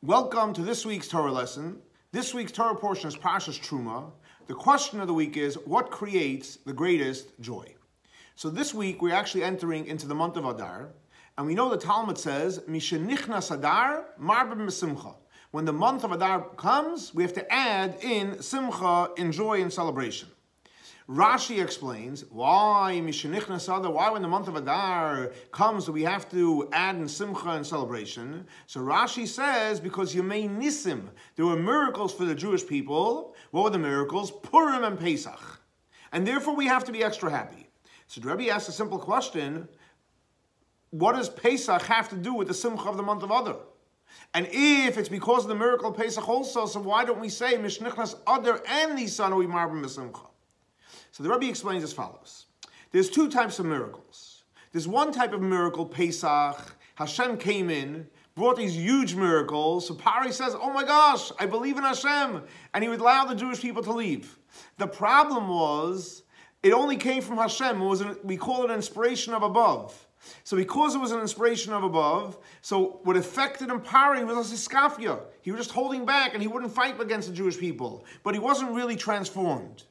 Welcome to this week's Torah lesson. This week's Torah portion is Parsha's Terumah. The question of the week is, what creates the greatest joy? So this week we're actually entering into the month of Adar, and we know the Talmud says, Mishenichnas Adar, marbim b'simcha. When the month of Adar comes, we have to add in simcha, in joy and celebration. Rashi explains why Mishenichnas Adar, why when the month of Adar comes we have to add in simcha and celebration. So Rashi says because Yemei Nisim, there were miracles for the Jewish people. What were the miracles? Purim and Pesach. And therefore we have to be extra happy. So the Rebbe asks a simple question: what does Pesach have to do with the simcha of the month of Adar? And if it's because of the miracle of Pesach also, so why don't we say Mishenichnas Adar and Nisan we marbim b'simcha? So the Rebbe explains as follows. There's two types of miracles. There's one type of miracle, Pesach. Hashem came in, brought these huge miracles. So Pari says, oh my gosh, I believe in Hashem. And he would allow the Jewish people to leave. The problem was, it only came from Hashem. We call it an inspiration of above. So because it was an inspiration of above, so what affected him, Pari, was a iskafia. He was just holding back and he wouldn't fight against the Jewish people. But he wasn't really transformed.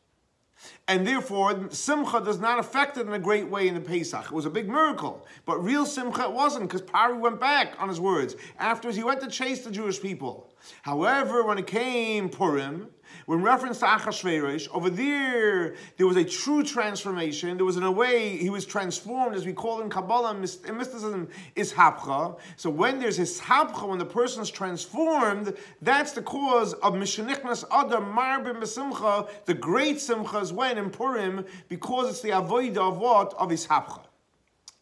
And therefore, simcha does not affect it in a great way in the Pesach. It was a big miracle. But real simcha it wasn't, because Pari went back on his words. Afterwards, he went to chase the Jewish people. However, when it came Purim, when reference to Achashverosh, over there was a true transformation. There was, in a way, he was transformed, as we call it in Kabbalah, in mysticism, ishapcha. So when there's ishapcha, when the person is transformed, that's the cause of Mishenichnas Adar marbim b'simcha. The great simcha is when in Purim, because it's the avodah of what? Of ishapcha.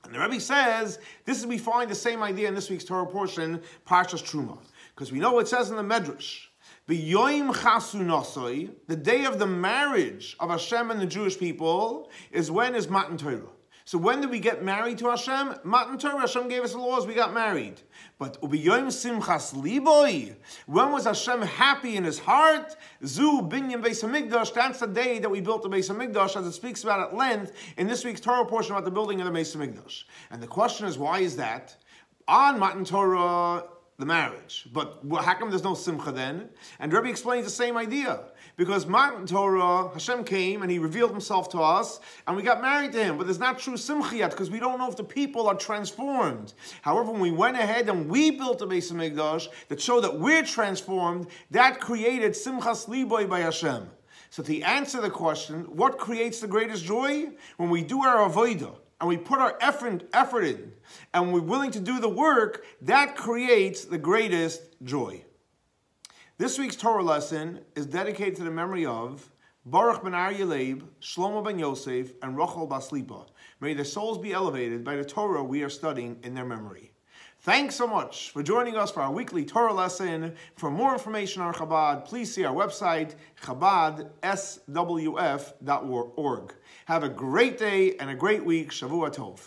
And the Rebbe says, we find the same idea in this week's Torah portion, Parsha's Terumah. Because we know it says in the Medrash, B'yoyim chasunasoi, the day of the marriage of Hashem and the Jewish people, is when is Matan Torah. So when did we get married to Hashem? Matan Torah, Hashem gave us the laws, we got married. But U'b'yoyim simchas liboi, when was Hashem happy in his heart? Zu binyan Beis HaMikdash, that's the day that we built the Beis HaMikdash, as it speaks about at length in this week's Torah portion about the building of the Beis HaMikdash. And the question is, why is that? On Matan Torah, the marriage. But how come there's no simcha then? And Rebbe explains the same idea. Because Matan Torah, Hashem came and he revealed himself to us and we got married to him. But there's not true simcha yet because we don't know if the people are transformed. However, when we went ahead and we built a Beis HaMikdash that showed that we're transformed, that created simchas liboy by Hashem. So to answer the question, what creates the greatest joy? When we do our avodah, and we put our effort in, and we're willing to do the work, that creates the greatest joy. This week's Torah lesson is dedicated to the memory of Baruch ben Aryeh Leib, Shlomo ben Yosef, and Rachel bas Lipa. May their souls be elevated by the Torah we are studying in their memory. Thanks so much for joining us for our weekly Torah lesson. For more information on Chabad, please see our website, chabadswf.org. Have a great day and a great week. Shavua Tov.